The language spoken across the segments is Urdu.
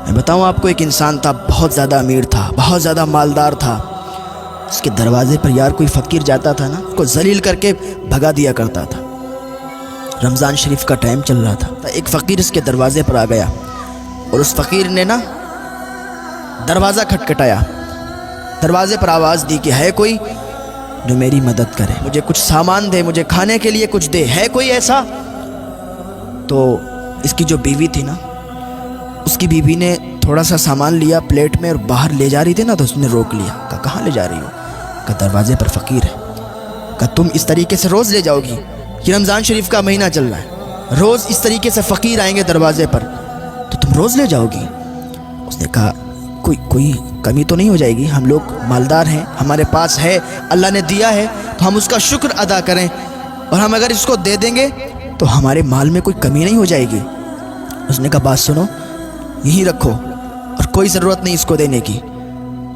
میں بتاؤں آپ کو، ایک انسان تھا، بہت زیادہ امیر تھا، بہت زیادہ مالدار تھا۔ اس کے دروازے پر یار کوئی فقیر جاتا تھا نا، اس کو ذلیل کر کے بھگا دیا کرتا تھا۔ رمضان شریف کا ٹائم چل رہا تھا، ایک فقیر اس کے دروازے پر آ گیا اور اس فقیر نے نا دروازہ کھٹکھٹایا، دروازے پر آواز دی کہ ہے کوئی جو میری مدد کرے، مجھے کچھ سامان دے، مجھے کھانے کے لیے کچھ دے، ہے کوئی ایسا؟ تو اس کی جو بیوی تھی نا، اس کی بیوی نے تھوڑا سا سامان لیا پلیٹ میں اور باہر لے جا رہی تھی نا، تو اس نے روک لیا۔ کہا کہاں لے جا رہی ہو؟ کہا دروازے پر فقیر ہے۔ کہا تم اس طریقے سے روز لے جاؤ گی؟ یہ رمضان شریف کا مہینہ چل رہا ہے، روز اس طریقے سے فقیر آئیں گے دروازے پر، تو تم روز لے جاؤ گی؟ اس نے کہا کوئی کمی تو نہیں ہو جائے گی؟ ہم لوگ مالدار ہیں، ہمارے پاس ہے، اللہ نے دیا ہے، تو ہم اس کا شکر ادا کریں، اور ہم اگر اس کو دے دیں گے تو ہمارے مال میں کوئی کمی نہیں ہو جائے گی۔ اس نے کہا بات سنو، یہی رکھو اور کوئی ضرورت نہیں اس کو دینے کی۔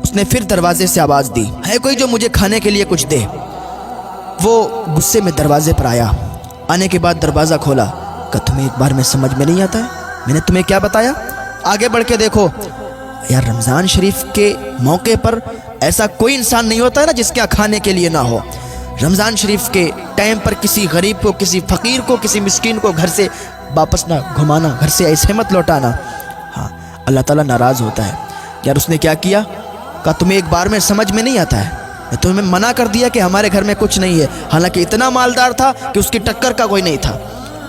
اس نے پھر دروازے سے آواز دی، ہے کوئی جو مجھے کھانے کے لیے کچھ دے؟ وہ غصے میں دروازے پر آیا، آنے کے بعد دروازہ کھولا۔ کہ تمہیں ایک بار میں سمجھ میں نہیں آتا ہے؟ میں نے تمہیں کیا بتایا؟ آگے بڑھ کے دیکھو یار، رمضان شریف کے موقع پر ایسا کوئی انسان نہیں ہوتا ہے نا جس کے کھانے کے لیے نہ ہو۔ رمضان شریف کے ٹائم پر کسی غریب کو، کسی فقیر کو، کسی مسکین کو گھر سے واپس نہ گھمانا، گھر سے ایسے مت لوٹانا۔ ہاں، اللہ تعالیٰ ناراض ہوتا ہے۔ یار اس نے کیا کیا؟ کہا تمہیں ایک بار میں سمجھ میں نہیں آتا ہے؟ میں تمہیں منع کر دیا کہ ہمارے گھر میں کچھ نہیں ہے، حالانکہ اتنا مالدار تھا کہ اس کی ٹکر کا کوئی نہیں تھا۔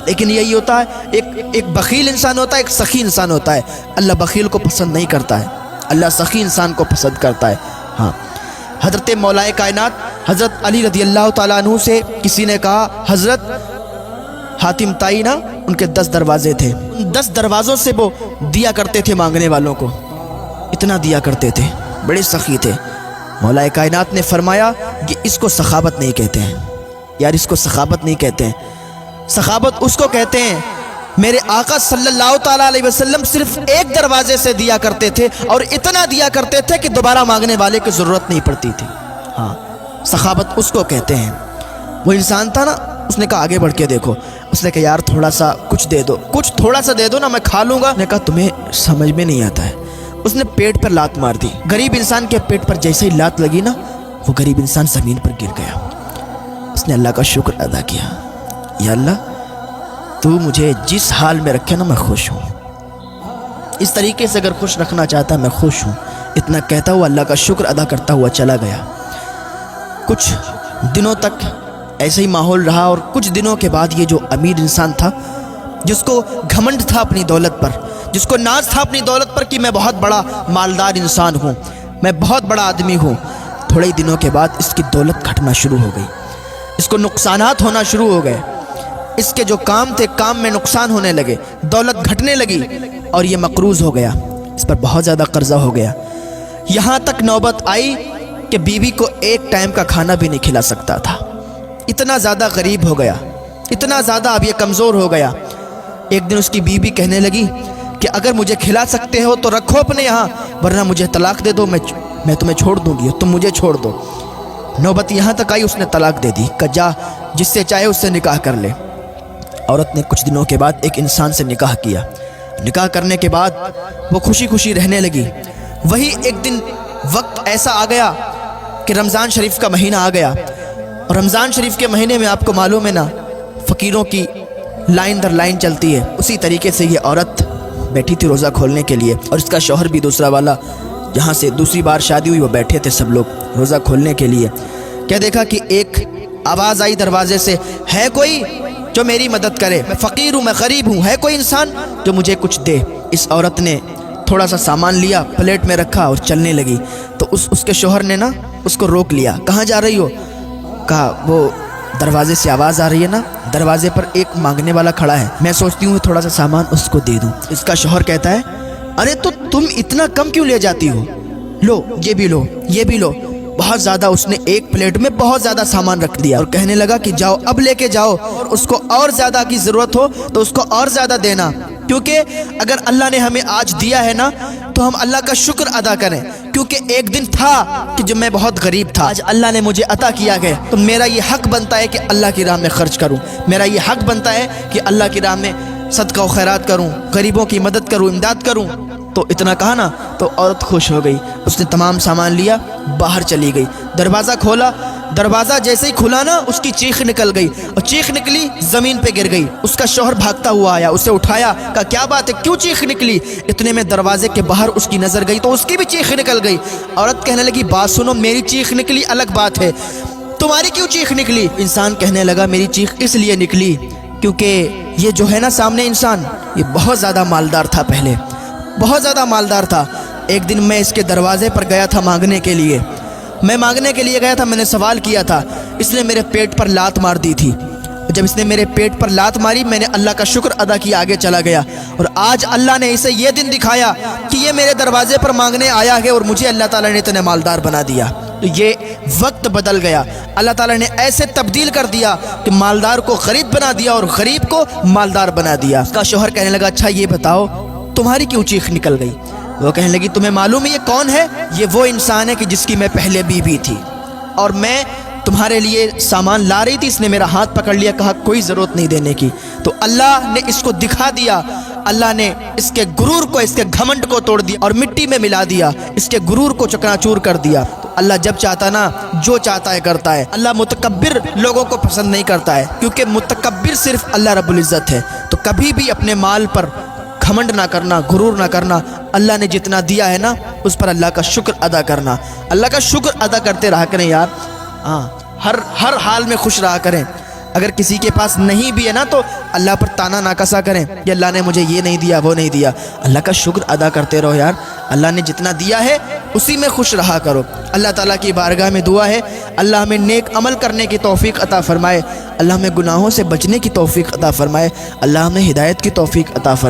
لیکن یہی ہوتا ہے، ایک بخیل انسان ہوتا ہے، ایک سخی انسان ہوتا ہے۔ اللہ بخیل کو پسند نہیں کرتا ہے، اللہ سخی انسان کو پسند کرتا ہے۔ ہاں، حضرت مولا کائنات حضرت علی رضی اللہ تعالیٰ عنہ سے کسی نے کہا، حضرت حاتم تائی نا، ان کے 10 دروازے تھے، 10 دروازوں سے وہ دیا کرتے تھے مانگنے والوں کو، اتنا دیا کرتے تھے، بڑے سخی تھے۔ مولا کائنات نے فرمایا کہ اس کو سخاوت نہیں کہتے ہیں، یار اس کو سخاوت نہیں کہتے ہیں۔ سخاوت اس کو کہتے ہیں، میرے آقا صلی اللہ تعالیٰ علیہ وسلم صرف ایک دروازے سے دیا کرتے تھے اور اتنا دیا کرتے تھے کہ دوبارہ مانگنے والے کی ضرورت نہیں پڑتی تھی۔ ہاں، سخاوت اس کو کہتے ہیں۔ وہ انسان تھا نا، اس نے کہا آگے بڑھ کے دیکھو۔ اس نے کہا یار تھوڑا سا کچھ دے دو، کچھ تھوڑا سا دے دو نا، میں کھا لوں گا۔ نے کہا تمہیں سمجھ میں نہیں آتا ہے۔ اس نے پیٹ پر لات مار دی۔ غریب انسان کے پیٹ پر جیسے ہی لات لگی نا، وہ غریب انسان زمین پر گر گیا۔ اس نے اللہ کا شکر ادا کیا، یا اللہ تو مجھے جس حال میں رکھے نا میں خوش ہوں، اس طریقے سے اگر خوش رکھنا چاہتا میں خوش ہوں۔ اتنا کہتا ہوا اللہ کا شکر ادا کرتا ہوا چلا گیا۔ کچھ دنوں تک ایسے ہی ماحول رہا، اور کچھ دنوں کے بعد یہ جو امیر انسان تھا، جس کو گھمنڈ تھا اپنی دولت پر، جس کو ناز تھا اپنی دولت پر کہ میں بہت بڑا مالدار انسان ہوں، میں بہت بڑا آدمی ہوں، تھوڑے ہی دنوں کے بعد اس کی دولت گھٹنا شروع ہو گئی، اس کو نقصانات ہونا شروع ہو گئے۔ اس کے جو کام تھے، کام میں نقصان ہونے لگے، دولت گھٹنے لگی، اور یہ مقروض ہو گیا، اس پر بہت زیادہ قرضہ ہو گیا۔ یہاں تک نوبت آئی کہ بیوی کو ایک ٹائم کا کھانا بھی نہیں کھلا سکتا تھا، اتنا زیادہ غریب ہو گیا، اتنا زیادہ اب یہ کمزور ہو گیا۔ ایک دن اس کی بیوی کہنے لگی کہ اگر مجھے کھلا سکتے ہو تو رکھو اپنے یہاں، ورنہ مجھے طلاق دے دو، میں تمہیں چھوڑ دوں گی، تم مجھے چھوڑ دو۔ نوبت یہاں تک آئی، اس نے طلاق دے دی کہ جا جس سے چاہے اس سے نکاح کر لے۔ عورت نے کچھ دنوں کے بعد ایک انسان سے نکاح کیا۔ نکاح کرنے کے بعد وہ خوشی خوشی رہنے لگی۔ وہی ایک دن وقت ایسا آ گیا کہ رمضان شریف کا مہینہ آ گیا، اور رمضان شریف کے مہینے میں آپ کو معلوم ہے نا، فقیروں کی لائن در لائن چلتی ہے۔ اسی طریقے سے یہ عورت بیٹھی تھی روزہ کھولنے کے لیے، اور اس کا شوہر بھی دوسرا والا، جہاں سے دوسری بار شادی ہوئی، وہ بیٹھے تھے سب لوگ روزہ کھولنے کے لیے۔ کیا دیکھا کہ ایک آواز آئی دروازے سے، ہے کوئی جو میری مدد کرے؟ میں فقیر ہوں، میں غریب ہوں، ہے کوئی انسان جو مجھے کچھ دے؟ اس عورت نے تھوڑا سا سامان لیا، پلیٹ میں رکھا اور چلنے لگی، تو اس کے شوہر نے نا اس کو روک لیا۔ کہاں جا رہی ہو؟ کہا وہ دروازے سے آواز آ رہی ہے نا، دروازے پر ایک مانگنے والا کھڑا ہے، میں سوچتی ہوں تھوڑا سا سامان اس کو دے دوں۔ اس کا شوہر کہتا ہے، ارے تو تم اتنا کم کیوں لے جاتی ہو؟ لو، یہ بھی لو، یہ بھی لو۔ بہت زیادہ اس نے ایک پلیٹ میں بہت زیادہ سامان رکھ دیا، اور کہنے لگا کہ جاؤ اب لے کے جاؤ، اور اس کو اور زیادہ کی ضرورت ہو تو اس کو اور زیادہ دینا، کیونکہ اگر اللہ نے ہمیں آج دیا ہے نا تو ہم اللہ کا شکر ادا کریں، کیونکہ ایک دن تھا کہ جب میں بہت غریب تھا، آج اللہ نے مجھے عطا کیا ہے، تو میرا یہ حق بنتا ہے کہ اللہ کی راہ میں خرچ کروں، میرا یہ حق بنتا ہے کہ اللہ کی راہ میں صدقہ و خیرات کروں، غریبوں کی مدد کروں، امداد کروں۔ تو اتنا کہا نا تو عورت خوش ہو گئی، اس نے تمام سامان لیا، باہر چلی گئی، دروازہ کھولا، دروازہ جیسے ہی کھلا نا اس کی چیخ نکل گئی، اور چیخ نکلی زمین پہ گر گئی۔ اس کا شوہر بھاگتا ہوا آیا، اسے اٹھایا، کہا کیا بات ہے، کیوں چیخ نکلی؟ اتنے میں دروازے کے باہر اس کی نظر گئی تو اس کی بھی چیخ نکل گئی۔ عورت کہنے لگی بات سنو، میری چیخ نکلی الگ بات ہے، تمہاری کیوں چیخ نکلی؟ انسان کہنے لگا میری چیخ اس لیے نکلی کیونکہ یہ جو ہے نا سامنے انسان، یہ بہت زیادہ مالدار تھا، پہلے بہت زیادہ مالدار تھا۔ ایک دن میں اس کے دروازے پر گیا تھا مانگنے کے لیے، میں مانگنے کے لیے گیا تھا، میں نے سوال کیا تھا، اس نے میرے پیٹ پر لات مار دی تھی۔ جب اس نے میرے پیٹ پر لات ماری میں نے اللہ کا شکر ادا کیا، آگے چلا گیا، اور آج اللہ نے اسے یہ دن دکھایا کہ یہ میرے دروازے پر مانگنے آیا ہے اور مجھے اللہ تعالیٰ نے اتنے مالدار بنا دیا۔ تو یہ وقت بدل گیا، اللہ تعالیٰ نے ایسے تبدیل کر دیا کہ مالدار کو غریب بنا دیا اور غریب کو مالدار بنا دیا۔ اس کا شوہر کہنے لگا اچھا یہ بتاؤ تمہاری کیوں چیخ نکل گئی؟ وہ کہنے لگی تمہیں معلوم ہے یہ کون ہے؟ یہ وہ انسان ہے کہ جس کی میں پہلے بیوی تھی، اور میں تمہارے لیے سامان لا رہی تھی، اس نے میرا ہاتھ پکڑ لیا، کہا کوئی ضرورت نہیں دینے کی۔ تو اللہ نے اس کو دکھا دیا، اللہ نے اس کے غرور کو، اس کے گھمنڈ کو توڑ دیا اور مٹی میں ملا دیا، اس کے غرور کو چکنا چور کر دیا۔ تو اللہ جب چاہتا نا جو چاہتا ہے کرتا ہے۔ اللہ متکبر لوگوں کو پسند نہیں کرتا ہے، کیونکہ متکبر صرف اللہ رب العزت ہے۔ تو کبھی بھی اپنے مال پر گھمنڈ نہ کرنا، غرور نہ کرنا، اللہ نے جتنا دیا ہے نا اس پر اللہ کا شکر ادا کرنا، اللہ کا شکر ادا کرتے رہا کریں یار۔ ہاں ہر حال میں خوش رہا کریں۔ اگر کسی کے پاس نہیں بھی ہے نا تو اللہ پر تانا نہ کسا کریں کہ اللہ نے مجھے یہ نہیں دیا وہ نہیں دیا، اللہ کا شکر ادا کرتے رہو یار۔ اللہ نے جتنا دیا ہے اسی میں خوش رہا کرو۔ اللہ تعالیٰ کی بارگاہ میں دعا ہے اللہ ہمیں نیک عمل کرنے کی توفیق عطا فرمائے، اللہ ہمیں گناہوں سے بچنے کی توفیق عطا فرمائے، اللہ ہمیں ہدایت کی توفیق عطا فرمائے۔